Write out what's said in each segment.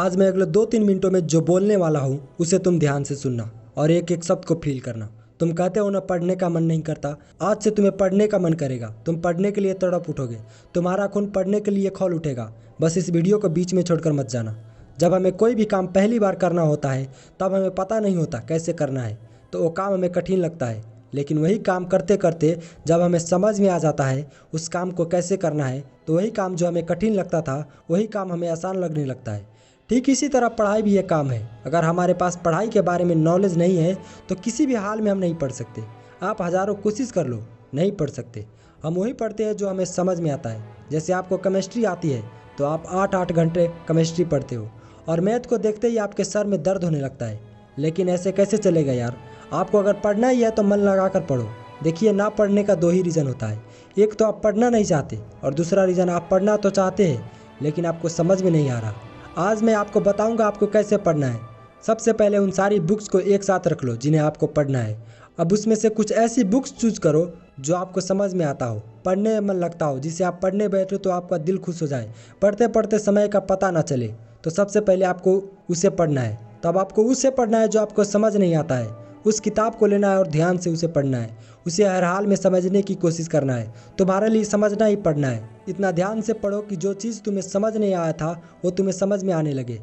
आज मैं अगले 2-3 मिनटों में जो बोलने वाला हूँ उसे तुम ध्यान से सुनना और एक एक शब्द को फील करना। तुम कहते हो ना पढ़ने का मन नहीं करता, आज से तुम्हें पढ़ने का मन करेगा। तुम पढ़ने के लिए तड़प उठोगे, तुम्हारा खून पढ़ने के लिए खौल उठेगा। बस इस वीडियो को बीच में छोड़कर मत जाना। जब हमें कोई भी काम पहली बार करना होता है तब हमें पता नहीं होता कैसे करना है, तो वो काम हमें कठिन लगता है। लेकिन वही काम करते करते जब हमें समझ में आ जाता है उस काम को कैसे करना है, तो वही काम जो हमें कठिन लगता था वही काम हमें आसान लगने लगता है। ठीक इसी तरह पढ़ाई भी एक काम है। अगर हमारे पास पढ़ाई के बारे में नॉलेज नहीं है तो किसी भी हाल में हम नहीं पढ़ सकते। आप हज़ारों कोशिश कर लो, नहीं पढ़ सकते। हम वही पढ़ते हैं जो हमें समझ में आता है। जैसे आपको केमिस्ट्री आती है तो आप 8-8 घंटे केमिस्ट्री पढ़ते हो और मैथ को देखते ही आपके सर में दर्द होने लगता है। लेकिन ऐसे कैसे चलेगा यार? आपको अगर पढ़ना ही है तो मन लगा कर पढ़ो। देखिए, ना पढ़ने का 2 ही रीज़न होता है। एक तो आप पढ़ना नहीं चाहते और दूसरा रीज़न आप पढ़ना तो चाहते हैं लेकिन आपको समझ में नहीं आ रहा। आज मैं आपको बताऊंगा आपको कैसे पढ़ना है। सबसे पहले उन सारी बुक्स को एक साथ रख लो जिन्हें आपको पढ़ना है। अब उसमें से कुछ ऐसी बुक्स चूज करो जो आपको समझ में आता हो, पढ़ने में मन लगता हो, जिसे आप पढ़ने बैठो तो आपका दिल खुश हो जाए, पढ़ते पढ़ते समय का पता ना चले। तो सबसे पहले आपको उसे पढ़ना है। तब आपको उसे पढ़ना है जो आपको समझ नहीं आता है। उस किताब को लेना है और ध्यान से उसे पढ़ना है। उसे हर हाल में समझने की कोशिश करना है। तुम्हारे लिए समझना ही पढ़ना है। इतना ध्यान से पढ़ो कि जो चीज़ तुम्हें समझ नहीं आया था वो तुम्हें समझ में आने लगे।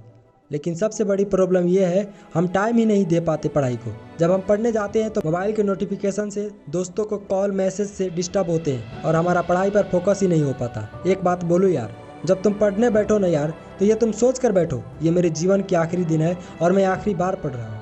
लेकिन सबसे बड़ी प्रॉब्लम ये है, हम टाइम ही नहीं दे पाते पढ़ाई को। जब हम पढ़ने जाते हैं तो मोबाइल के नोटिफिकेशन से, दोस्तों को कॉल मैसेज से डिस्टर्ब होते हैं और हमारा पढ़ाई पर फोकस ही नहीं हो पाता। एक बात बोलो यार, जब तुम पढ़ने बैठो ना यार, तो ये तुम सोच कर बैठो ये मेरे जीवन के आखिरी दिन है और मैं आखिरी बार पढ़ रहा हूँ।